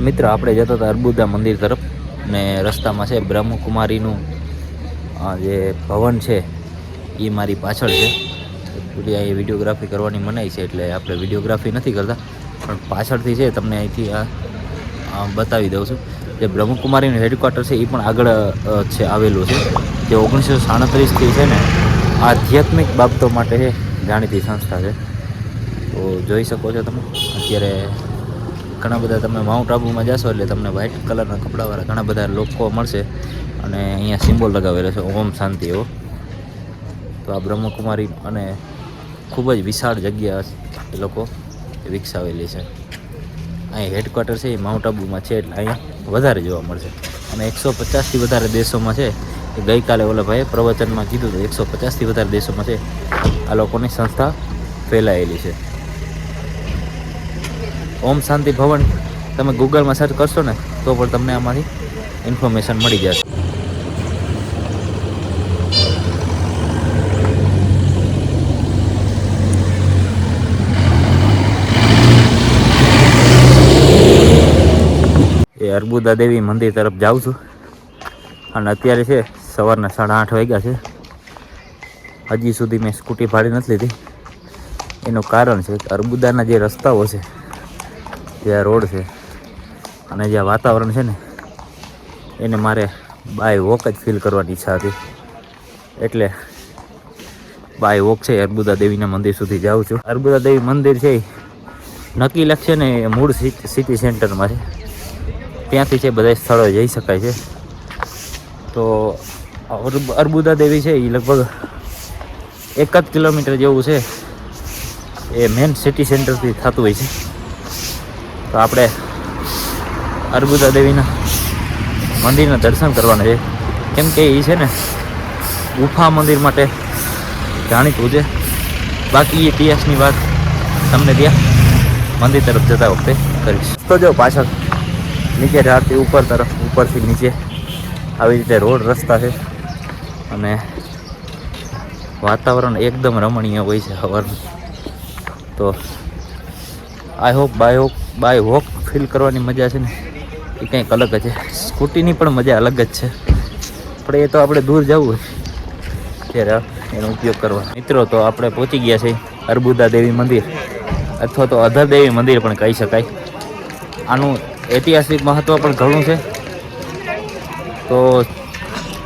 મિત્ર આપણે જતા હતા અર્બુદા મંદિર તરફ ને રસ્તામાં છે બ્રહ્મકુમારીનું જે ભવન છે એ મારી પાછળ છે. પૂરી અહીં વિડીયોગ્રાફી કરવાની મનાઈ છે એટલે આપણે વિડીયોગ્રાફી નથી કરતા, પણ પાછળથી છે તમને અહીંથી બતાવી દઉં છું. જે બ્રહ્મકુમારીનું હેડક્વાર્ટર છે એ પણ આગળ છે આવેલું છે. જે 1937થી છે ને આધ્યાત્મિક બાબતો માટે છે જાણીતી સંસ્થા છે. તો જોઈ શકો છો તમે અત્યારે ઘણા બધા તમે માઉન્ટ આબુમાં જશો એટલે તમને વ્હાઇટ કલરના કપડાવાળા ઘણા બધા લોકો મળશે અને અહીંયા સિમ્બોલ લગાવેલો છે ઓમ શાંતિ એવો. તો આ બ્રહ્મકુમારી અને ખૂબ જ વિશાળ જગ્યા એ લોકો વિકસાવેલી છે. અહીં હેડક્વાર્ટર છે એ માઉન્ટ આબુમાં છે એટલે અહીંયા વધારે જોવા મળશે. અને 150થી વધારે દેશોમાં છે. ગઈકાલે ઓલા ભાઈએ પ્રવચનમાં કીધું હતું 150થી વધારે દેશોમાં છે આ લોકોની સંસ્થા ફેલાયેલી છે. ઓમ શાંતિ ભવન તમે ગૂગલમાં સર્ચ કરશો ને તો પણ તમને આમાંથી ઇન્ફોર્મેશન મળી જશે. એ અર્બુદા દેવી મંદિર તરફ જાઉં છું અને અત્યારે છે સવારના 8:30 વાગ્યા છે. હજી સુધી મેં સ્કૂટી ભાડી નથી લીધી. એનું કારણ છે કે અર્બુદાના જે રસ્તાઓ છે, જે રોડ છે અને જે વાતાવરણ છે ને એને મારે બાય વોક જ ફીલ કરવાની ઈચ્છા હતી. એટલે બાય વોક છે અર્બુદા દેવીના મંદિર સુધી જાઉં છું. અર્બુદા દેવી મંદિર છે નક્કી લક્ષ્ય ને મૂળ સિટી સેન્ટરમાં છે. ત્યાંથી છે બધા સ્થળો જઈ શકાય છે. તો અર્બુદા દેવી છે એ લગભગ 1 કિલોમીટર જેવું છે એ મેન સિટી સેન્ટરથી થતું હોય છે. તો આપણે અર્બુદા દેવીના મંદિરના દર્શન કરવાના છે, કેમ કે એ છે ને ગુફા મંદિર માટે જાણીતું છે. બાકી ઇતિહાસની વાત તમને ત્યાં મંદિર તરફ જતા વખતે કરીશ. તો જો પાછળ નીચે ઢાળથી ઉપર તરફ, ઉપરથી નીચે આવી રીતે રોડ રસ્તા છે અને વાતાવરણ એકદમ રમણીય હોય છે સવારનું. તો I hope by walk feel કરવાની મજા છે ને એ કંઈક અલગ જ છે. સ્કૂટીની પણ મજા અલગ જ છે, પણ એ તો આપણે દૂર જવું હોય ત્યારે એનો ઉપયોગ કરવા. મિત્રો તો આપણે પહોંચી ગયા છે અર્બુદા દેવી મંદિર, અથવા તો અધર દેવી મંદિર પણ કહી શકાય. આનું ઐતિહાસિક મહત્ત્વ પણ ઘણું છે. તો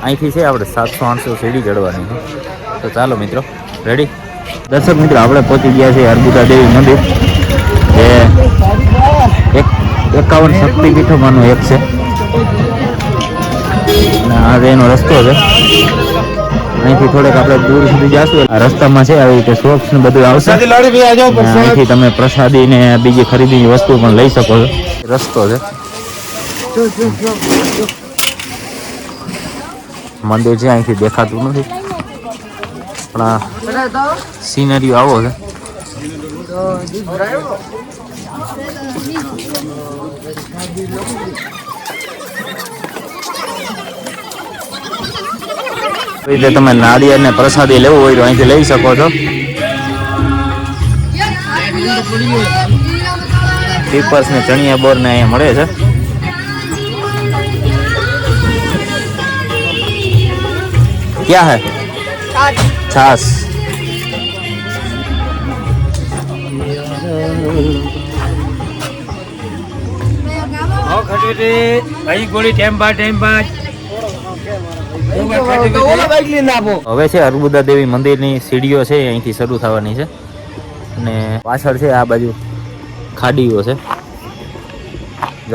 અહીંથી છે આપણે 700-800 સીડી ચડવાની છે. તો ચાલો મિત્રો, રેડી? દર્શક મિત્રો, આપણે પહોંચી ગયા છીએ અર્બુદા દેવી મંદિર, જે 51 શક્તિપીઠોમાંનું એક છે. અને આ એનો રસ્તો છે. અહીંથી થોડેક આપણે દૂર સુધી જઈશું. આ રસ્તામાં છે આવી રીતે શોપ્સ ને બધું આવશે. અહીંથી તમે પ્રસાદી ને બીજી ખરીદીની વસ્તુ પણ લઈ શકો છો. રસ્તો છે. મંદિર છે અહીંથી દેખાતું નથી, પણ આ સીનરીઓ આવો છે. રીતે તમે નાળિયેર ને પ્રસાદી લેવું હોય તો અહીંથી લઈ શકો છો. પીપર્સ ને ચણિયા બોર ને અહીંયા મળે છે. क्या है? छाछ. હવે છે અર્બુદા દેવી મંદિરની સીડીઓ છે અહીંથી શરૂ થવાની છે અને પાછળ છે આ બાજુ ખાડીઓ છે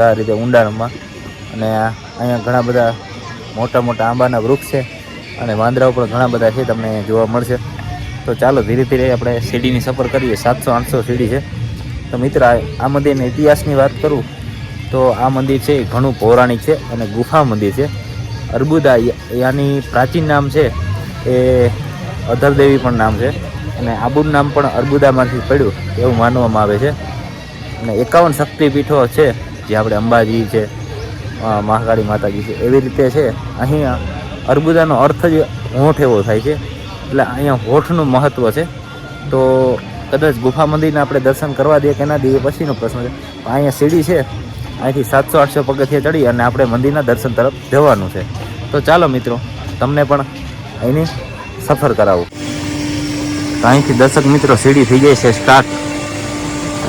આ રીતે ઊંડાણમાં. અને અહીંયા ઘણા બધા મોટા મોટા આંબાના વૃક્ષ છે અને વાંદરાઓ પણ ઘણા બધા છે, તમને જોવા મળશે. તો ચાલો ધીરે ધીરે આપણે સીડીની સફર કરીએ. 700-800 સીડી છે. તો મિત્ર, આ મંદિરના ઇતિહાસની વાત કરું તો આ મંદિર છે ઘણું પૌરાણિક છે અને ગુફા મંદિર છે. અર્બુદા યાની પ્રાચીન નામ છે એ અધર દેવી પણ નામ છે અને આબુનું નામ પણ અર્બુદામાંથી પડ્યું એવું માનવામાં આવે છે. અને 51 શક્તિપીઠો છે, જે આપણે અંબાજી છે, મહાકાળી માતાજી છે, એવી રીતે છે. અહીંયા અર્બુદાનો અર્થ જ હોઠ એવો થાય છે, એટલે અહીંયા હોઠનું મહત્ત્વ છે. તો કદાચ ગુફા મંદિરના આપણે દર્શન કરવા દઈએ કે ના દઈએ પછીનો પ્રશ્ન છે. અહીંયા સીડી છે અહીંથી 700-800 પગથિયા ચડી અને આપણે મંદિરના દર્શન તરફ જવાનું છે. તો ચાલો મિત્રો, તમને પણ અહીંની સફર કરાવું. અહીંથી દર્શક મિત્રો સીડી થઈ જાય છે સ્ટાર્ટ,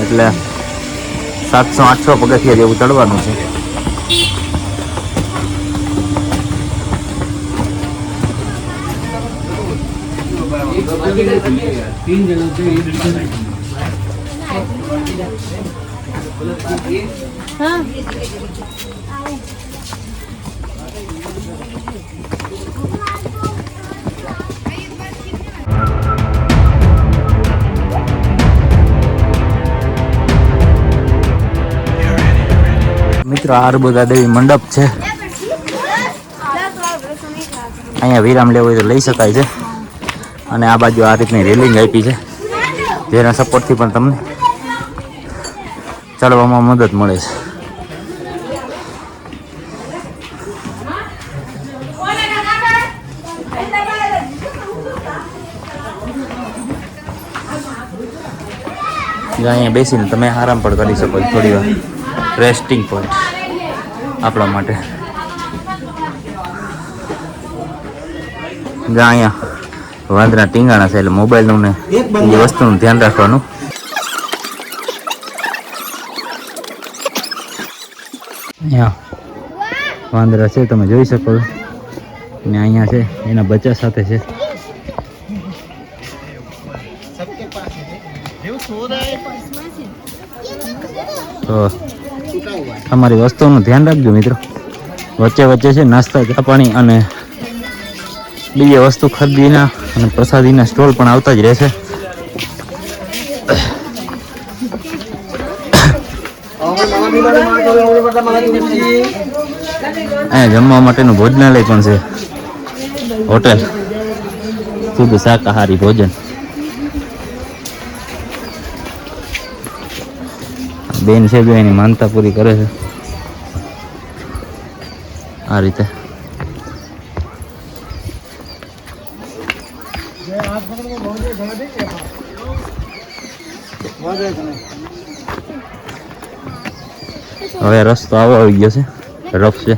એટલે 700-800 પગથિયા જેવું ચડવાનું છે. મિત્રો, અર્બુદા દેવી મંડપ છે. અહીંયા વિરામ લેવો હોય તો લઈ શકાય છે. અને આ બાજુ આ રીતની રેલિંગ આપી છે, જેના સપોર્ટથી પણ તમને ચડવામાં મદદ મળે છે. અહીંયા બેસીને તમે આરામ પણ કરી શકો છો થોડી વાર. રેસ્ટિંગ પોઈન્ટ આપણા માટે. અહીંયા વાંદરા ટીંગાણા છે, એટલે મોબાઈલનું ને એ વસ્તુનું ધ્યાન રાખવાનું. અહીંયા વાંદરા છે, તમે જોઈ શકો છો. ને અહીંયા છે એના બચ્ચા સાથે છે. તો તમારી વસ્તુનું ધ્યાન રાખજો મિત્રો. વચ્ચે વચ્ચે છે નાસ્તા, ચા પાણી અને બીજી વસ્તુ ખરીદીના અને પ્રસાદીના સ્ટોલ પણ આવતા જ રહેશે. અહીંયા જમવા માટેનું ભોજનાલય પણ છે, હોટેલ શુદ્ધ શાકાહારી ભોજન. બેન છે, બે એની માનતા પૂરી કરે છે આ રીતે. હવે રસ્તો આવી ગયો છે, રફ છે,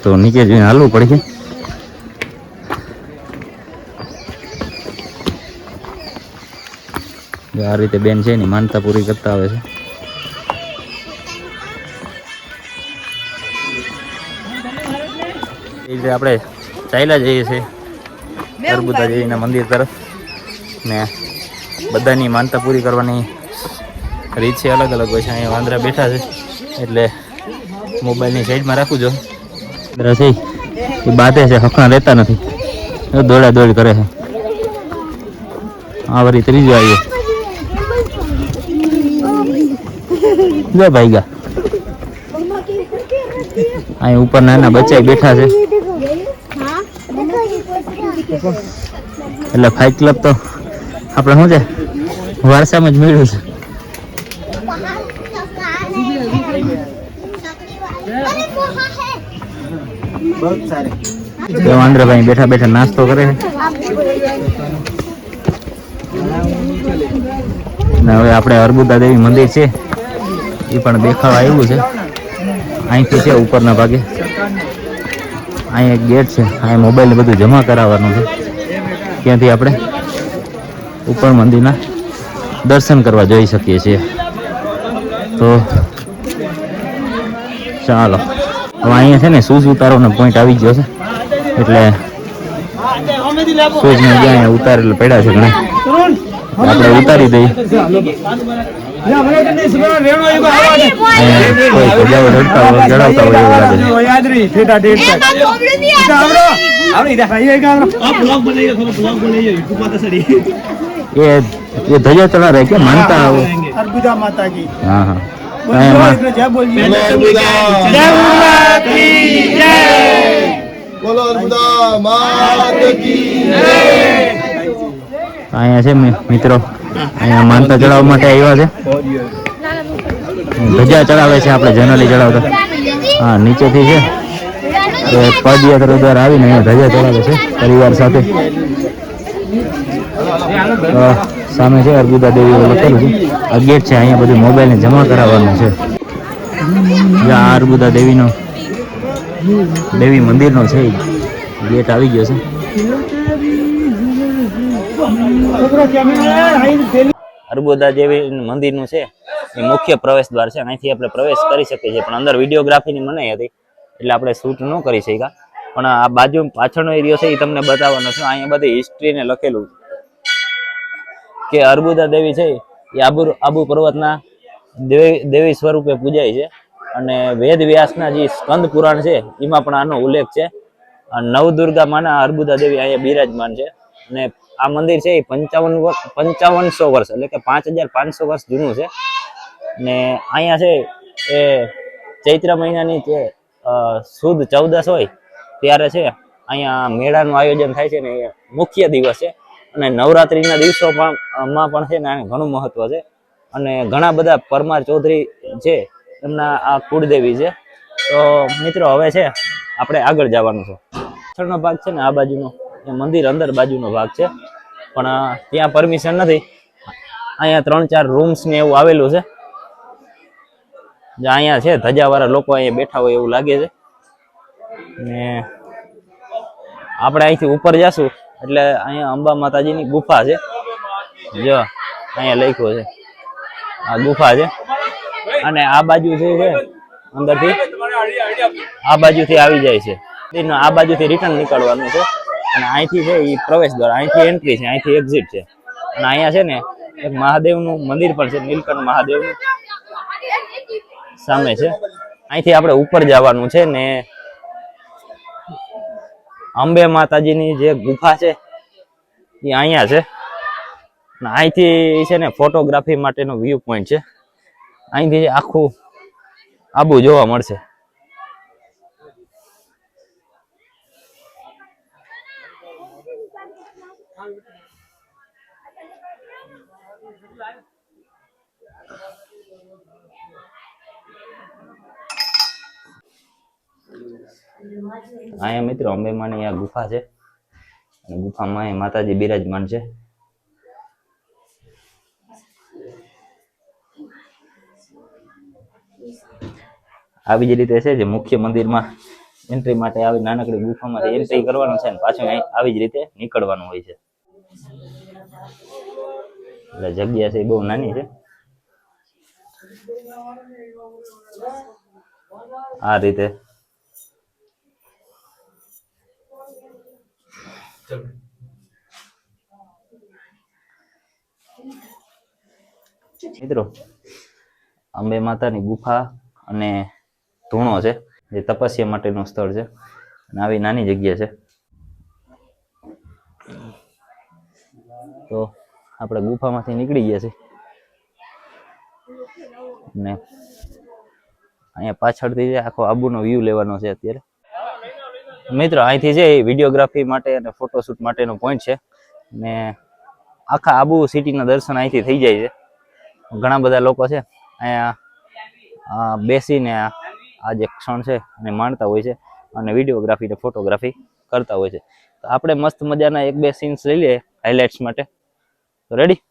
તો નીચે જઈને હાલવું પડશે. આ રીતે બેન છે એની માનતા પૂરી કરતા આવે છે. એ રીતે આપણે ચાલ્યા જઈએ છીએ અર્બુદા દેવીના મંદિર તરફ. ને બધાની માનતા પૂરી કરવાની રીત છે અલગ અલગ હોય છે. અહીંયા વાંદરા બેઠા છે, એટલે મોબાઈલની સાઈડમાં રાખવું જો. વાંદરા છે એ બાંધે છે, હકણા રહેતા નથી, દોડા દોડ કરે છે. આ વળી ત્રીજો આવ્યો, જો ભાઈ ગયા. અહીં ઉપર નાના બચ્ચા બેઠા છે, એટલે ફાઇટ ક્લબ તો આપણે શું છે વારસામાં જ મળ્યું છે. વાંદરાભાઈ બેઠા બેઠા નાસ્તો કરે છે. હવે આપણે અર્બુદા દેવી મંદિર છે એ પણ દેખાવા આવ્યું છે. અહીંથી છે ઉપરના ભાગે, અહીં એક ગેટ છે, અહીં મોબાઈલ ને બધું જમા કરાવવાનું છે. ત્યાંથી આપણે ઉપર મંદિરના દર્શન કરવા જઈ શકીએ છીએ. તો ચાલો, હવે અહીંયા છે ને શૂઝ ઉતારવાનો પોઈન્ટ આવી ગયો છે, એટલે શૂઝ ને જ્યાં ઉતારેલા પડ્યા છે ઘણા, આપણે ઉતારી દઈએ. ये धजा चढ़ा रहे क्या मानता है अर्बुदा माता की? हाँ हाँ, અહીંયા છે મિત્રો, અહીંયા માનતા ચડાવવા માટે આવ્યા છે. ધજા ચડાવે છે, આપણે જનરલી ચડાવતા. હા, નીચેથી છે એ પદયાત્રા દ્વારા આવીને અહીંયા ધજા ચડાવે છે પરિવાર સાથે. સામે છે અર્બુદા દેવી લખેલું છે. આ ગેટ છે, અહીંયા બધું મોબાઈલને જમા કરાવવાનું છે. જ્યાં અર્બુદા દેવીનો દેવી મંદિરનો છે ગેટ આવી ગયો છે. અર્બુદા દેવી મંદિરનું છે એ મુખ્ય પ્રવેશ દ્વાર છે. અહીંથી આપણે પ્રવેશ કરી શકીએ છીએ, પણ અંદર વિડીયોગ્રાફીની મનાઈ હતી એટલે આપણે શૂટ ન કરી શક્યા. પણ આ બાજુ પાછળનો એરિયો છે એ તમને બતાવવાનો છે. અહીંયા બધી હિસ્ટ્રીને લખેલું કે અર્બુદા દેવી છે એ આબુ પર્વતના દેવી સ્વરૂપે પૂજાય છે. અને વેદ વ્યાસના જે સ્કંદ પુરાણ છે એમાં પણ આનો ઉલ્લેખ છે. નવદુર્ગા માના અર્બુદા દેવી અહીંયા બિરાજમાન છે. અને આ મંદિર છે એ 5500 વર્ષ એટલે કે 5500 વર્ષ જૂનું છે. ને અહીંયા છે એ ચૈત્ર મહિનાની જે સુદ 14 હોય ત્યારે છે અહીંયા મેળાનું આયોજન થાય છે ને એ મુખ્ય દિવસ છે. અને નવરાત્રીના દિવસોમાં પણ છે ને ઘણું મહત્વ છે. અને ઘણા બધા પરમાર ચૌધરી છે એમના આ કુળદેવી છે. તો મિત્રો હવે છે આપણે આગળ જવાનું છે. પાછળનો ભાગ છે ને આ બાજુનો એ મંદિર અંદર બાજુનો ભાગ છે, પણ ત્યાં પરમિશન નથી. અહીંયા 3-4 રૂમ્સ ને એવું આવેલું છે. અહીંયા છે ધજાવાળા લોકો અહીંયા બેઠા હોય એવું લાગે છે. ને આપણે અહીંથી ઉપર જશું એટલે અહીંયા અંબા માતાજીની ગુફા છે. જો અહીંયા લખ્યું છે આ ગુફા છે. અને આ બાજુ છે અંદરથી આ બાજુથી આવી જાય છે, આ બાજુથી રિટર્ન નીકળવાનું છે. અને અહીંથી છે એ પ્રવેશ દ્વાર, અહીંથી એન્ટ્રી છે, અહીંથી એક્ઝિટ છે. અને અહીંયા છે ને એક મહાદેવનું મંદિર પણ છે, નીલકંઠ મહાદેવનું સામે છે. અહીંથી આપણે ઉપર જવાનું છે ને અંબે માતાજીની જે ગુફા છે એ અહીંયા છે. અહીંથી છે ને ફોટોગ્રાફી માટેનો વ્યૂ પોઈન્ટ છે. અહીંથી આખું આબુ જોવા મળશે. અહીંયા મિત્રો અંબેમાની આ ગુફા છે અને ગુફામાં માતાજી બિરાજમાન છે. આવી જ રીતે છે જે મુખ્ય મંદિરમાં એન્ટ્રી માટે આવી નાનકડી ગુફામાંથી એન્ટ્રી કરવાનું છે ને પાછું આવી જ રીતે નીકળવાનું હોય છે. એટલે જગ્યા છે બહુ નાની છે. આ રીતે મિત્રો અંબે માતાની ગુફા અને ધૂણો છે જે તપસ્યા માટેનું સ્થળ છે અને આવી નાની જગ્યા છે. તો આપણે ગુફામાંથી નીકળી ગયા છે ને અહીંયા પાછળથી આખો આબુનો વ્યૂ લેવાનો છે અત્યારે. મિત્રો અહીંથી છે વિડીયોગ્રાફી માટે અને ફોટોશૂટ માટેનો પોઈન્ટ છે ને આખા આબુ સિટીના દર્શન અહીંથી થઈ જાય છે. ઘણા બધા લોકો છે અહીંયા બેસીને આ જે ક્ષણ છે અને માણતા હોય છે અને વિડીયોગ્રાફી ને ફોટોગ્રાફી કરતા હોય છે. તો આપણે મસ્ત મજાના 1-2 સીન્સ લઈ લઈએ હાઇલાઇટ્સ માટે. તો રેડી?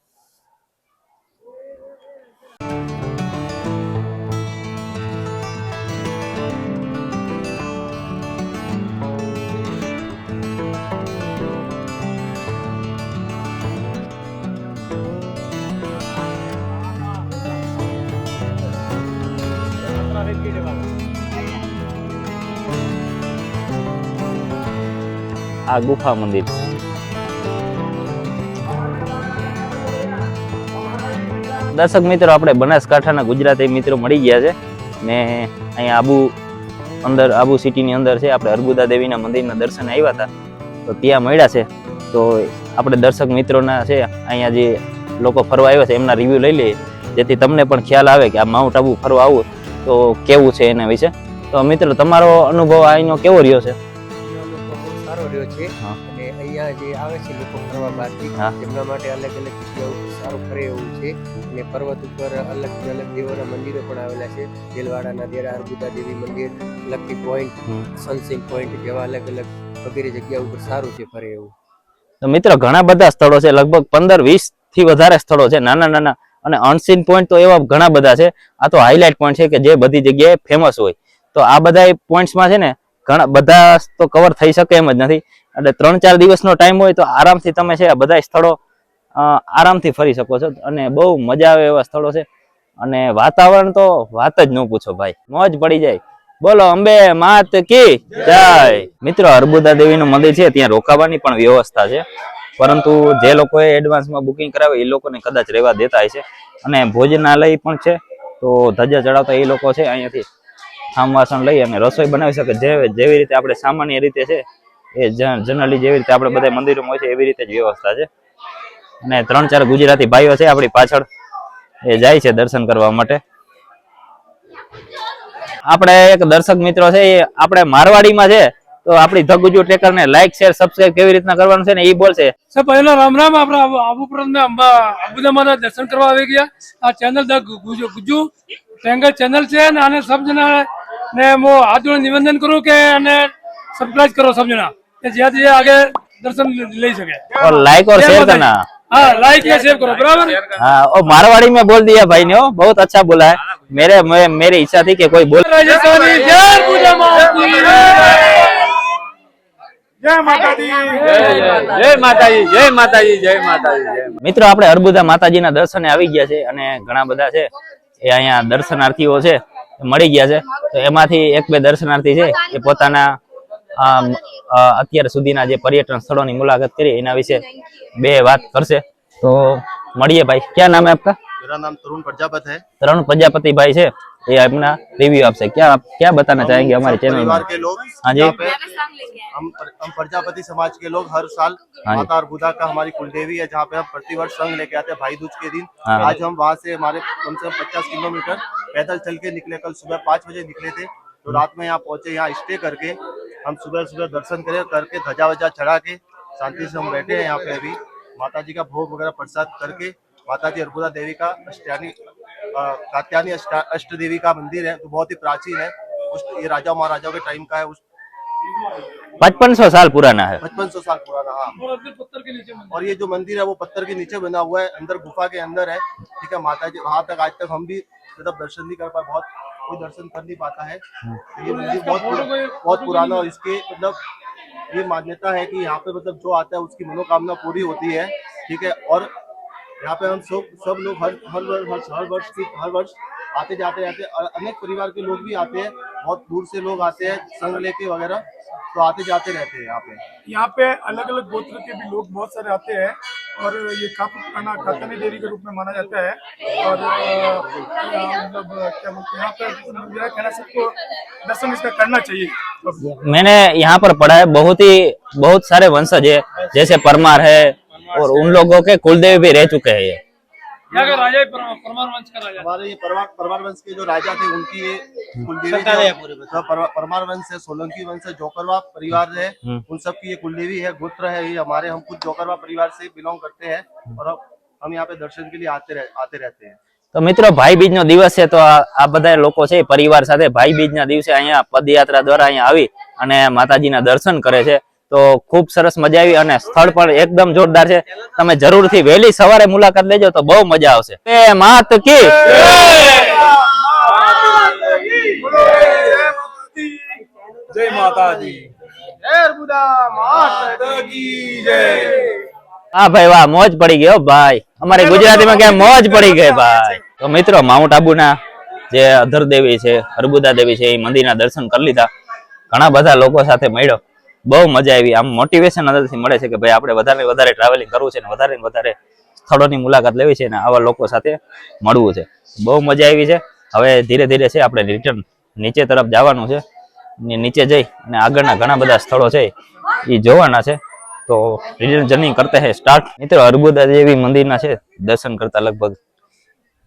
આ ગુફા મંદિર દર્શક મિત્રો આપણે બનાસકાંઠાના ગુજરાતી મિત્રો મળી ગયા છે ને અહીંયા આબુ સિટીની અંદર છે. આપણે અર્બુદા દેવીના મંદિરના દર્શન આવ્યા હતા તો ત્યાં મળ્યા છે. તો આપણે દર્શક મિત્રોના છે અહીંયા જે લોકો ફરવા આવ્યા છે એમના રિવ્યુ લઈ લઈએ જેથી તમને પણ ખ્યાલ આવે કે આ માઉન્ટ આબુ ફરવા આવું તો કેવું છે એના વિશે. તો મિત્રો તમારો અનુભવ અહીંનો કેવો રહ્યો છે? સારો રહ્યો છે. અને અહીંયા જે આવે છે લોકો ફરવા બહારથી તેમના માટે અલગ અલગ જગ્યાઓ સારું ફરે એવું છે. અને પર્વત ઉપર અલગ દેવોના મંદિરો પણ આવેલા છે. દેલવાડાના દેરા, અર્બુદા દેવી મંદિર, લકી પોઈન્ટ, સનસિંગ પોઈન્ટ જેવા અલગ અલગ વગેરે જગ્યા ઉપર સારું છે ફરે એવું. તો મિત્રો ઘણા બધા સ્થળો છે, લગભગ 15-20 થી વધારે સ્થળો છે નાના નાના અને અનસીન પોઈન્ટ તો એવા ઘણા બધા છે. આ તો હાઇલાઇટ પોઈન્ટ છે કે જે બધી જગ્યાએ ફેમસ હોય. તો આ બધા પોઈન્ટ્સમાં છે ને ઘણા બધા તો કવર થઈ શકે એમ જ નથી. એટલે 3-4 દિવસનો ટાઈમ હોય તો આરામથી તમે છે આ બધા સ્થળો આરામથી ફરી શકો છો અને બહુ મજા આવે એવા સ્થળો છે. અને વાતાવરણ તો વાત જ ન પૂછો ભાઈ, મોજ પડી જાય. બોલો અંબે માત કી જય. મિત્રો, અર્બુદા દેવીનું મંદિર છે ત્યાં રોકાવાની પણ વ્યવસ્થા છે, પરંતુ જે લોકોએ એડવાન્સમાં બુકિંગ કરાવે એ લોકોને કદાચ રહેવા દેતા હશે. અને ભોજનાલય પણ છે, તો ધજા ચડાવતા એ લોકો છે અહીંયાથી થામ વાસણ લઈ અને રસોઈ બનાવી શકે. જેવી રીતે આપણે સામાન્ય રીતે છે એ જનરલી જેવી રીતે આપણે બધા મંદિરોમાં હોય છે એવી રીતે જ વ્યવસ્થા છે. અને 3-4 ગુજરાતી ભાઈઓ છે આપણી પાછળ, એ જાય છે દર્શન કરવા માટે. આપણે એક દર્શક મિત્રો છે એ આપણે મારવાડીમાં છે, તો આપણી ધ ગુજુ ટ્રેકર ને લાઈક શેર સબસ્ક્રાઇબ કેવી રીતના કરવાનું છે ને એ બોલશે. સર પહેલા રામ રામ. આપણે આબુપુરમ અંબુદા માતા દર્શન કરવા આવી ગયા. આ channel the Gujju tracker channel છે અને આને સબ જણા ને હું હાથ જોડે નિવેદન કરું કે અને સબસ્ક્રાઇબ કરો सब जना, ज्यादा आगे दर्शन ले सके और लाइक और शेयर करना। हाँ, लाइक या शेयर करो, बराबर। हाँ, और मारवाड़ी में बोल दिया भाई ने, बहुत अच्छा बोला है। मेरी इच्छा थी कि कोई बोल। राजस्थानी जय पूजा माता, जय माताजी, जय माताजी, जय माताजी, जय माताजी। મિત્રો, આપણે અર્બુદા માતાજીના દર્શને આવી ગયા છે અને ઘણા બધા છે એ અહીંયા દર્શનાર્થીઓ છે મળી ગયા છે. તો એમાંથી 1-2 દર્શનાર્થી છે એ પોતાના અત્યાર સુધીના જે પર્યટન સ્થળોની મુલાકાત કરી એના વિશે 2 વાત કરશે. તો મળીએ ભાઈ. क्या नाम है आपका? मेरा नाम तरुण प्रजापत है। तरुण प्रजापति भाई है, ये अपना रिव्यू आपसे क्या बताना चाहेंगे हमारे चैनल में? परिवार के लोग हाँ जी, हम प्रजापति समाज के लोग हर साल माता अर्बुदा का हमारी कुलदेवी है, जहाँ पे हम प्रतिवर्ष संघ लेके आते हैं भाई दूज के दिन। आज हम वहाँ से हमारे कम से कम 50 किलोमीटर पैदल चल के निकले। कल सुबह 5 बजे निकले थे, तो रात में यहाँ पहुंचे। यहाँ स्टे करके हम सुबह दर्शन करके धजा वजा चढ़ा के शांति से हम बैठे हैं यहाँ पे। अभी माता जी का भोग वगैरह प्रसाद करके, माता जी अर्बुदा देवी का कात्यायनी अष्ट देवी का मंदिर है, तो बहुत ही प्राचीन है। ये राजा महाराजाओं के टाइम का है। 5500 साल पुराना है। 5500 साल पुराना, हाँ। पत्थर के नीचे और ये जो मंदिर है वो पत्थर के नीचे बना हुआ है, अंदर गुफा के अंदर है। ठीक है, माता जी वहां तक आज तक हम भी मतलब दर्शन नहीं कर पाए, बहुत कोई दर्शन कर नहीं पाता है। ये मंदिर बहुत पुराना, और इसके मतलब ये मान्यता है कि यहाँ पे मतलब जो आता है उसकी मनोकामना पूरी होती है। ठीक है, और यहाँ पे हम सब लोग हर वर्ष आते जाते रहते हैं। अनेक परिवार के लोग भी आते हैं, बहुत दूर से लोग आते हैं संग लेके वगैरह, तो आते जाते रहते हैं। यहाँ पे अलग अलग गोत्र के भी लोग बहुत सारे आते हैं, और ये काफी पुराना कात्यायनी देवी के रूप में माना जाता है। और मतलब क्या बोलते हैं, यहाँ पे मेरा कहना सबको दर्शन इसका करना चाहिए। मैंने यहाँ पर पढ़ा है, बहुत सारे वंशज है, जैसे परमार है, और उन लोगों के कुलदेव भी रह चुके हैं। यहाँ का राजा परमार वंश का राजा, हमारे ये परमार वंश के जो राजा थे उनकी ये कुलदेवी परमार वंश है, सोलंकी वंश है, जोकरवा परिवार है, उन सब की ये कुलदेवी है, गोत्र है ये हमारे। हम खुद जोकरवा परिवार से बिलोंग करते हैं, और हम यहाँ पे दर्शन के लिए आते रहते हैं। તો મિત્રો, ભાઈ બીજ નો દિવસ છે, તો આ બધા લોકો છે પરિવાર સાથે ભાઈ બીજ ના દિવસે અહીંયા પદયાત્રા દ્વારા અહીંયા આવી અને માતાજીના દર્શન કરે છે. તો ખૂબ સરસ મજા આવી અને સ્થળ પણ એકદમ જોરદાર છે. તમે જરૂરથી વહેલી સવારે મુલાકાત લેજો તો બહુ મજા આવશે. એ માત કી जय माताजी, जय अर्बुदा माता की जय। હા ભાઈ, વાહ, મોજ પડી ગઈ હો ભાઈ. અમારી ગુજરાતીમાં કે મોજ પડી ગઈ ભાઈ. તો મિત્રો, માઉન્ટ આબુના જે અધર દેવી છે, અર્બુદા દેવી છે, એ મંદિરના દર્શન કરી લીધા. ઘણા બધા લોકો સાથે મળ્યો, બહુ મજા આવી. આમ મોટિવેશન અંદરથી મળે છે કે ભાઈ આપણે વધારે વધારે ટ્રાવેલિંગ કરવું છે ને વધારે વધારે સ્થળોની મુલાકાત લેવી છે ને આવા લોકો સાથે મળવું છે. બહુ મજા આવી છે. હવે ધીરે ધીરે છે આપણે રિટર્ન નીચે તરફ જવાનું છે. નીચે જઈ અને આગળના ઘણા બધા સ્થળો છે એ જોવાના છે. તો રિટર્ન જર્ની કરતે હે સ્ટાર્ટ. મિત્રો, અર્બુદા દેવી મંદિરના છે દર્શન કરતા લગભગ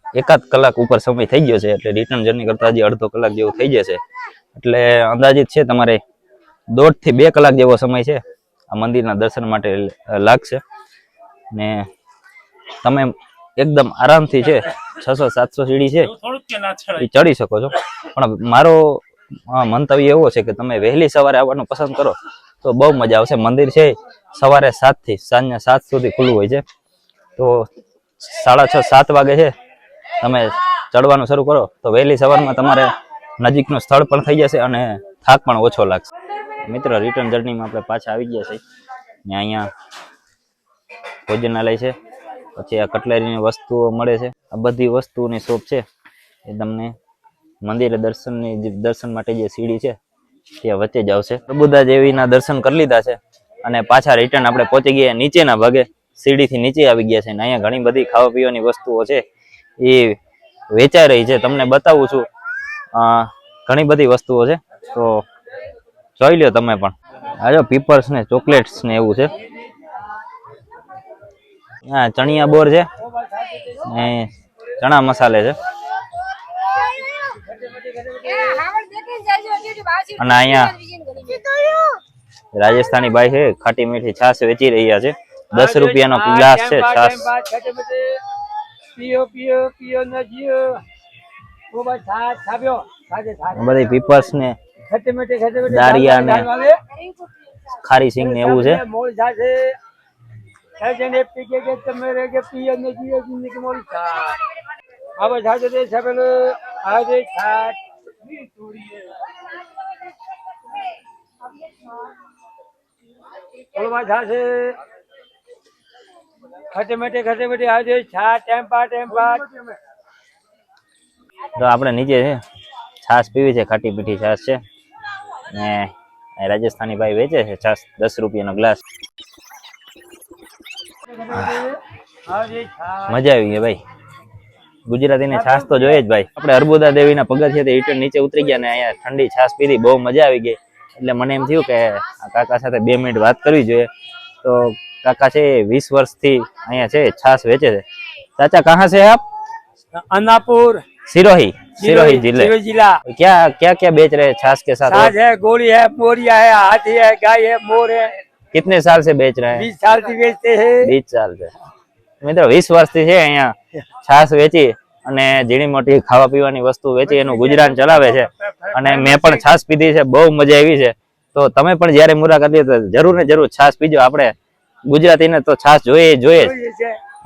1 કલાક ઉપર સમય થઈ ગયો છે, એટલે રિટર્ન જર્ની કરતા હજી અડધો કલાક જેવું થઈ જશે. એટલે અંદાજિત છે તમારે 1.5 થી 2 કલાક જેવો સમય છે આ મંદિરના દર્શન માટે લાગશે. ને તમે એકદમ આરામથી છે 600-700 સીડી છે એ ચડી શકો છો. પણ મારો મંતવ્ય એવો છે કે તમે વહેલી સવારે આવવાનું પસંદ કરો તો બહુ મજા આવશે. મંદિર છે સવારે 7 થી સાંજના 7 સુધી ખુલ્લું હોય છે. તો 6:30-7 વાગે છે તમે ચડવાનું શરૂ કરો તો વહેલી સવારમાં તમારે નજીકનું સ્થળ પણ થઈ જશે અને થાક પણ ઓછો લાગશે. મિત્રો રિટર્ન જર્નીમાં આપણે પાછા આવી ગયા છે ને અહીંયા ભોજનાલય છે, પછી આ કટલેરીની વસ્તુઓ મળે છે. આ બધી વસ્તુની શોપ છે એ તમને મંદિરે દર્શન માટે જે સીડી છે ત્યાં વચ્ચે જ આવશે. પ્રભુદા દેવીના દર્શન કરી લીધા છે અને પાછા રિટર્ન આપણે પહોંચી ગયા નીચેના ભાગે, સીડીથી નીચે આવી ગયા છે ને અહીંયા ઘણી બધી ખાવા પીવાની વસ્તુઓ છે એ વેચાઈ રહી છે. તમને બતાવું છું, ઘણી બધી વસ્તુઓ છે તો જોઈ લ્યો તમે પણ. આ જો પીપર્સ ને ચોકલેટ્સ ને એવું છે. હા, ચણિયા બોર છે ને ચણા મસાલે છે અને અહીંયા રાજસ્થાની ભાઈ છે ખાટી મીઠી છાશ વેચી રહ્યા છે. 10 રૂપિયાનો ગ્લાસ છે છાશ. બધી પીપર્સ ને દારિયા ને ખારી સિંગ ને એવું છે. તો આપણે નીચે છે છાશ પીવી છે, ખાટી મીઠી છાશ છે ને રાજસ્થાની ભાઈ વેચે છે છાશ 10 રૂપિયાનો ગ્લાસ. મજા આવી ગઈ ભાઈ. ગુજરાતી ને છાશ તો જોઈએ જ ભાઈ. આપણે અર્બુદા દેવીના પગથિયાથી રિટર્ન નીચે ઉતરી ગયા ને અહીંયા ઠંડી છાશ પીધી, બહુ મજા આવી ગઈ. એટલે મને એમ થયું કે આ કાકા સાથે 2 મિનિટ વાત કરવી જોઈએ. તો કાકા છે 20 વર્ષથી અહીંયા છે છાશ વેચે છે. ચાચા કહાં से आप? अन्नापुर सिरोही जिला. क्या बेच रहे हैं छाछ के साथ? छाछ है, गोली है, मोरिया है, हाथी है, गाय है, मोर है. कितने साल से बेच रहे हैं? 20 साल से बेचते हैं. 20 साल से. મિત્રો 20 વર્ષથી છે અહીંયા છાશ વેચી અને ઝીણી મોટી ખાવા પીવાની વસ્તુ વેચી એનું ગુજરાન ચલાવે છે. અને મેં પણ છાશ પીધી છે, બહુ મજા આવી છે. તો તમે પણ જ્યારે મુલાકાત લો તો જરૂર ને જરૂર છાશ પીજો. આપણે ગુજરાતીને તો છાશ જોઈએ.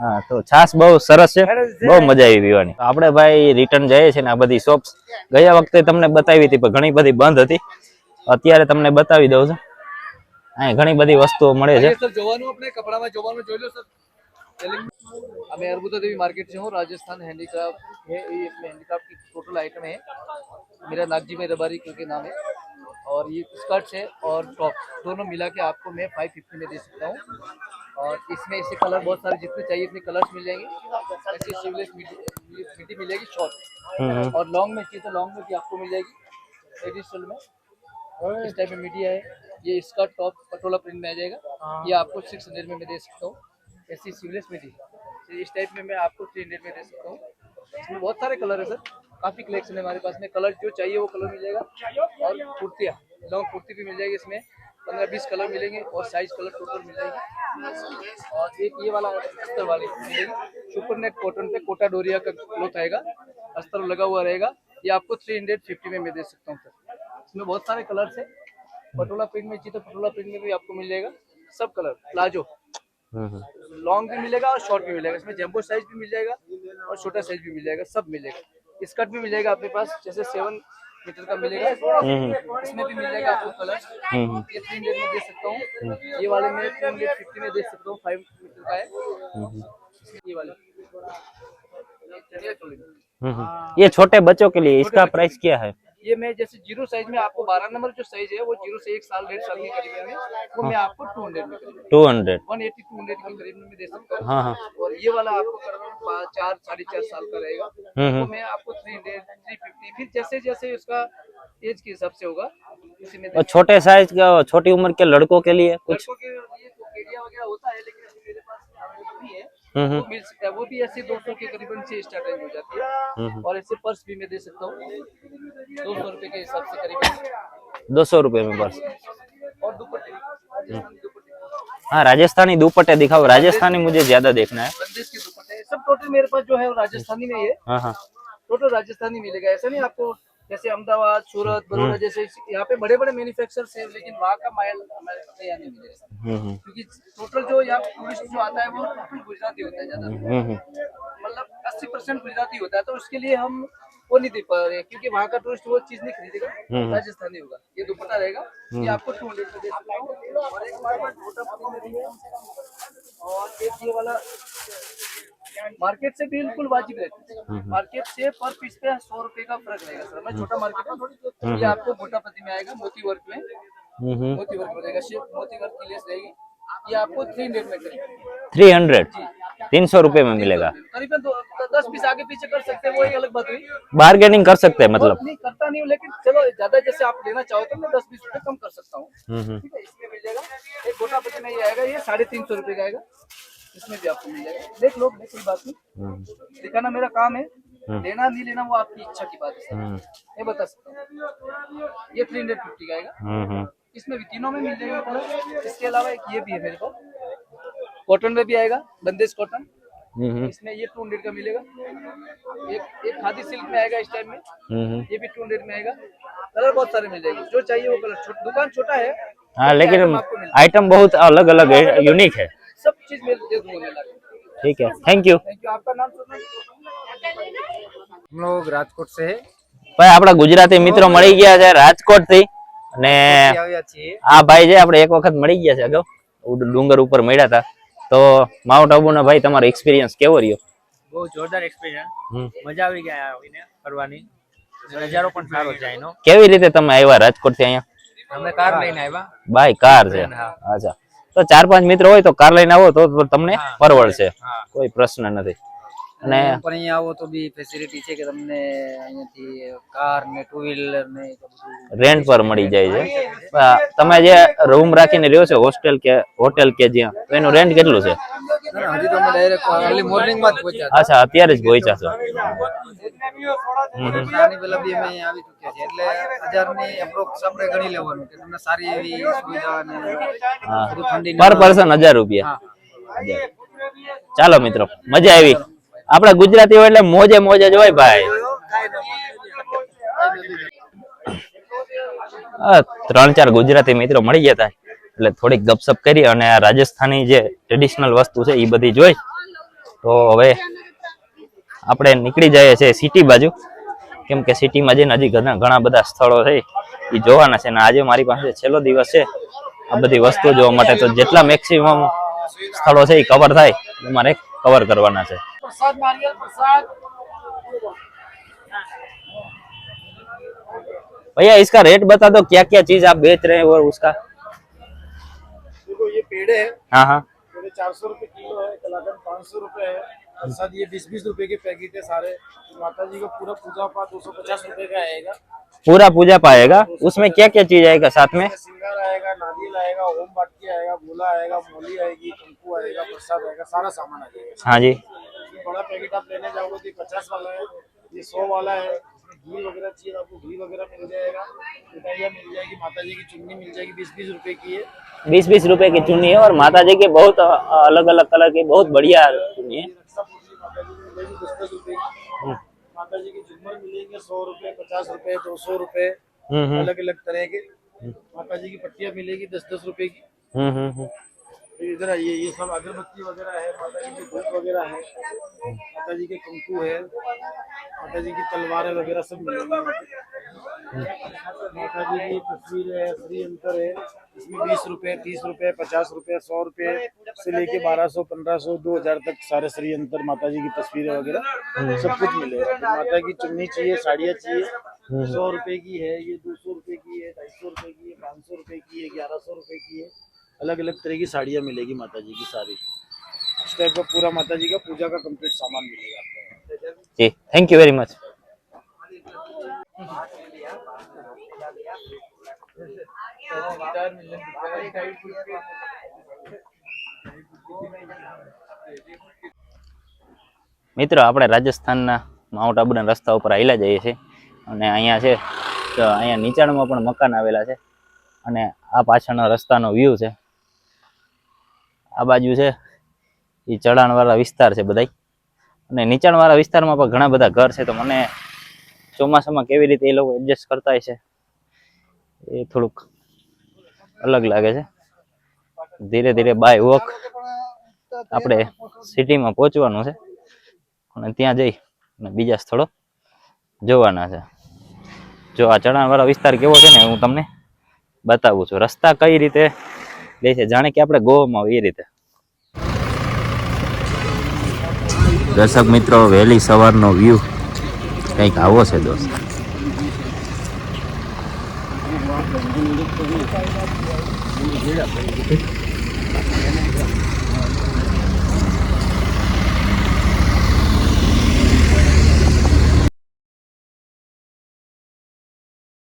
હા, તો છાશ બહુ સરસ છે, બહુ મજા આવી પીવાની. આપણે ભાઈ રિટર્ન જઈએ છીએ ને આ બધી શોપ્સ ગયા વખતે તમને બતાવી હતી પણ ઘણી બધી બંધ હતી. અત્યારે તમને બતાવી દઉં છું. અહીં ઘણી બધી વસ્તુઓ મળે છે. मैं अर्बुदा देवी मार्केट से हूँ. राजस्थान हैंडीक्राफ्ट है, ये इसमें हैंडीक्राफ्ट की टोटल आइटम है. मेरा नागजी में रबारी करके नाम है. और ये स्कर्ट्स है और टॉप दोनों मिला के आपको मैं 550 में दे सकता हूँ. और इसमें इससे कलर बहुत सारे जितने चाहिए इतने कलर्स मिल जाएंगे. ऐसी स्लीवलेस मिट्टी मिलेगी शॉर्ट, और लॉन्ग में चाहिए तो लॉन्ग में भी आपको मिल जाएगी एडिशनल में. इस टाइप में मीडिया है. ये स्कर्ट टॉप पटोला प्रिंट में आ जाएगा. ये आपको 600 में मैं दे सकता हूँ. ऐसी स्लीवलेस मिट्टी इस टाइप में मैं आपको 300 में दे सकता हूँ. इसमें बहुत सारे कलर है सर, काफी कलेक्शन है हमारे पास में. कलर जो चाहिए वो कलर मिल जाएगा. और कुर्तियाँ, लॉन्ग कुर्ती भी मिल जाएगी. इसमें 15-20 कलर मिलेंगे और साइज कलर टोटल मिल जाएगी. और एक ये वाला अस्तर वाली मिलेगी. सुपर नेट कॉटन पे कोटा डोरिया का क्लोथ आएगा, अस्तर लगा हुआ रहेगा. ये आपको 350 में मैं दे सकता हूँ सर. इसमें बहुत सारे कलर्स है. पटोला प्रिंट में चाहिए तो पटोला प्रिंट में भी आपको मिल जाएगा. सब कलर प्लाजो लॉन्ग भी मिलेगा और शॉर्ट भी मिलेगा. इसमें जंबो साइज भी मिल जाएगा और छोटा साइज भी मिल जाएगा. सब मिलेगा. स्कर्ट भी मिल जाएगा अपने पास, जैसे 7 मीटर का मिलेगा. इसमें भी मिल जाएगा आपको कलर. ये 300 में दे सकता हूँ. ये वाले में 350 में दे सकता हूँ. 5 मीटर का है ये वाले. ये छोटे बच्चों के लिए इसका प्राइस क्या है? ये मैं जैसे 0 साइज में आपको 12 नंबर जो साइज है वो 0 से 1 साल 1.5 साल के करीब में वो मैं आपको 200 में 200 180-200 के करीब में दे सकता हूँ. हाँ. और ये वाला आपको 4-4.5 साल का रहेगा. तो मैं आपको 300-350 फिर जैसे जैसे उसका एज के हिसाब से होगा उसी में. और छोटे साइज का, छोटी उम्र के लड़कों के लिए कुछ? लड़कों के लिए तो केडिया वगैरह होता है लेकिन अभी मेरे पास नहीं है. वो मिल सकता है. वो भी ऐसे 200 के करीबन से स्टार्टिंग हो जाती है. और ऐसे पर्स भी मैं दे सकता हूँ 200 रुपए के हिसाब से करीबन. 200 रुपए में पर्स. और दुपट्टे, हाँ, राजस्थानी दुपट्टे दिखाओ. राजस्थानी मुझे ज्यादा देखना है. बंदिश के दुपट्टे सब टोटल मेरे पास जो है वो राजस्थानी में ही है. हाँ. टोटल राजस्थानी मिलेगा. ऐसा नहीं आपको जैसे अहमदाबाद, सूरत, बड़ौदा जैसे यहाँ पे बड़े बड़े मैन्युफैक्चरर्स हैं, लेकिन वहाँ का माल हमारे यहाँ नहीं मिलेगा, क्योंकि टोटल जो यहाँ टूरिस्ट जो आता है वो टोटल गुजराती होता है ज्यादा, मतलब 80% गुजराती होता है, तो उसके लिए हम वो नहीं दे पा रहे, क्योंकि वहाँ का टूरिस्ट वो चीज नहीं खरीदेगा, राजस्थानी होगा। ये दुपट्टा रहेगा, ये आपको 200 का दे सकता हूँ, और एक बार छोटा पत्ती में भी है, और एक ये वाला मार्केट से बिल्कुल वाजिब रेट, मार्केट से पर पीस पे 100 रुपए का फर्क रहेगा सर। मैं छोटा मार्केट में ये आपको गोटा पत्ती में आएगा, मोती वर्क में, मोती वर्क रहेगा, सिर्फ मोती वर्क की लेस रहेगी, ये आपको 300 में करेगा। 300 रुपए में मिलेगा। करीबन 10 पीस आगे पीछे कर सकते हैं, वो एक अलग बात हुई, बार्गेनिंग कर सकते हैं मतलब। नहीं करता नहीं हूँ, लेकिन चलो ज्यादा जैसे आप लेना चाहो तो मैं 10-20 रुपए कम कर सकता हूँ, ठीक है। इसमें मिल जाएगा एक गोटा पत्ती में, ये आएगा, ये 350 रुपए का आएगा, इसमें भी आपको मिल जाएगा। देख लो, कोई बात नहीं, दिखाना मेरा काम है, लेना नहीं लेना वो आपकी इच्छा की बात है, ये बता सकता हूँ। ये 350 का आएगा, इसमें भी तीनों में मिल जाएगा कलर। इसके अलावा एक ये भी है मेरे पास, कॉटन में भी आएगा, बंदेज कॉटन, इसमें ये 200 का मिलेगा। एक खादी सिल्क में आएगा इस टाइम में, ये भी 200 में आएगा। कलर बहुत सारे मिल जाएंगे, जो चाहिए वो कलर। दुकान छोटा है, हाँ, लेकिन आइटम बहुत अलग अलग है, यूनिक है, सब चीज मिल जाएगी। ठीक है, थैंक यू। आपका नाम हम लोग राजकोट से है, ભાઈ આપડા ગુજરાતી મિત્રો મળી ગયા છે રાજકોટ થી, અને આવ્યા છીએ। આ ભાઈ છે આપણે એક વખત મળી ગયા છે અગાઉ, ડુંગર ઉપર મળ્યા હતા। તો માઉન્ટ આબુ નો ભાઈ તમારો એક્સપિરિયન્સ કેવો રહ્યો? બહુ જોરદાર એક્સપિરિયન્સ, મજા આવી ગઈ આવીને ફરવાની, નજારો પણ સારો છે અહીંનો। કેવી રીતે તમે આવ્યા રાજકોટ થી અહીંયા? અમે કાર લઈને આવ્યા। ભાઈ કાર છે, અચ્છા, તો 4-5 મિત્રો હોય તો કાર લઈને આવો તો તમને પરવડશે, કોઈ પ્રશ્ન નથી। અને પણ અહીંયા આવો તો બી ફેસિલિટી છે કે તમને અહીંયાથી કાર ને ટુ વ્હીલર ને રેન્ટ પર મળી જાય છે। તમે જે રૂમ રાખીને રહ્યો છો હોટેલ કે જ્યાં, તો એનું રેન્ટ કેટલું છે? હજી તો અમે ડાયરેક્ટ અર્લી મોર્નિંગ માં જ પહોંચ્યા અચ્છા, અત્યારે જ પહોંચ્યા છો? આની પહેલા બી અમે અહીં આવી ચૂક્યા છે, એટલે 1000 ની એપ્રોક્સ આપણે ગણી લેવાનું કે તમને સારી એવી સુવિધા અને બધું ઠંડી પર પર્સન 1000 રૂપિયા। ચાલો મિત્રો, મજા આવી। આપડા ગુજરાતીઓ એટલે મોજે મોજે જ હોય ભાઈ। 3-4 ગુજરાતી મિત્રો મળી ગયા હતા, એટલે થોડીક ગપસપ કરી અને આ રાજસ્થાની જે ટ્રેડિશનલ વસ્તુ છે એ બધી જોઈ। તો હવે આપણે નીકળી જઈએ છીએ સિટી બાજુ, કેમ કે સિટીમાં જઈને હજી ઘણા બધા સ્થળો છે એ જોવાના છે, અને આજે મારી પાસે છેલ્લો દિવસ છે આ બધી વસ્તુ જોવા માટે। તો જેટલા મેક્સિમમ સ્થળો છે એ કવર થાય એ મારે કવર કરવાના છે। प्रसाद, नारियल प्रसाद। भैया इसका रेट बता दो, क्या क्या चीज आप बेच रहे हैं और उसका? देखो ये पेड़े है, हाँ हाँ, पेड़े 400 रुपए किलो है, कलाकंद 500 रुपए है, प्रसाद ये 20-20 रुपए के पैकेट है सारे। माता जी को पूरा पूजा पाठ 250 रुपए का आएगा, पूरा पूजा पाएगा। उसमें क्या क्या चीज आएगा साथ में? सिंगार आएगा, नारियल आएगा, ओम बाटकी आएगा, गोला आएगा, मोली आएगी, कंकु आएगा, प्रसाद आएगा, सारा सामान आ जाएगा। हाँ जी, ये बड़ा पैकेट आप लेने जाओगे तो 50 वाला है, ये 100 वाला है। घी वगैरह चाहिए आपको, घी वगैरह मिल जाएगा, मिठाइयाँ मिल जाएगी, माता जी की चुन्नी मिल जाएगी, 20-20 रुपए की है। 20-20 रुपए की चुन्नी है, और माता जी के बहुत अलग अलग कलर की बहुत बढ़िया चुन्नी है। रक्षा पूजी माता जी की मिलेगी 10-10 रुपए की। माता जी के झूमर मिलेंगे 100 रुपए, 50 रुपए, 200 रुपए, अलग अलग तरह के। माता जी की पट्टियाँ मिलेगी 10-10 रुपए की। इधर आइए, ये सब अगरबत्ती वगैरह है, माता जी की धूप वगैरह है, माता जी के कंकु है, माता जी की तलवारें वगैरह सब मिलेंगी। माता जी की तस्वीर है, श्री अंतर है, इसमें 20 रुपए, 30 रुपए, 50 रुपए, 100 रुपए से लेके 1200, 1500, 2000 तक सारे श्री अंतर माता जी की तस्वीरें वगैरह सब कुछ मिलेगा। माता की चुन्नी चाहिए, साड़ियाँ चाहिए, 100 रुपए की है, ये 200 रुपए की है, 250 रुपए की है, 500 रुपए की है, 1100 रुपए की है। अलग अलग तरह की साड़ियाँ मिलेगी माता जी की सारी। इस टाइप का पूरा माता जी का पूजा का कंप्लीट सामान मिलेगा आपको। जी, थैंक यू वेरी मच। મિત્રો, આપણે રાજસ્થાનના માઉન્ટ આબુના રસ્તા ઉપર આવેલા જઈએ છીએ, અને અહીંયા છે તો અહીંયા નીચાણમાં પણ મકાન આવેલા છે, અને આ પાછળનો રસ્તાનો વ્યૂ છે। આ બાજુ છે એ ચઢાણવાળા વિસ્તાર છે બધાય, અને નીચાણવાળા વિસ્તારમાં પણ ઘણા બધા ઘર છે। તો મને ચોમાસામાં કેવી રીતે એ લોકો એડજસ્ટ કરતા હશે એ થોડુંક અલગ લાગે છે. ધીરે ધીરે બાય વોક આપણે સિટીમાં પહોંચવાનું છે અને ત્યાં જઈ અને બીજા સ્થળો જોવાના છે. જો આ ચઢાણવાળો વિસ્તાર કેવો છે ને હું તમને બતાવું છું. રસ્તા કઈ રીતે લે છે જાણે કે આપણે ગોવામાં હોય એ રીતે. દર્શક મિત્રો, વહેલી સવારનો વ્યૂ કંઈક આવો છે દોસ્ત.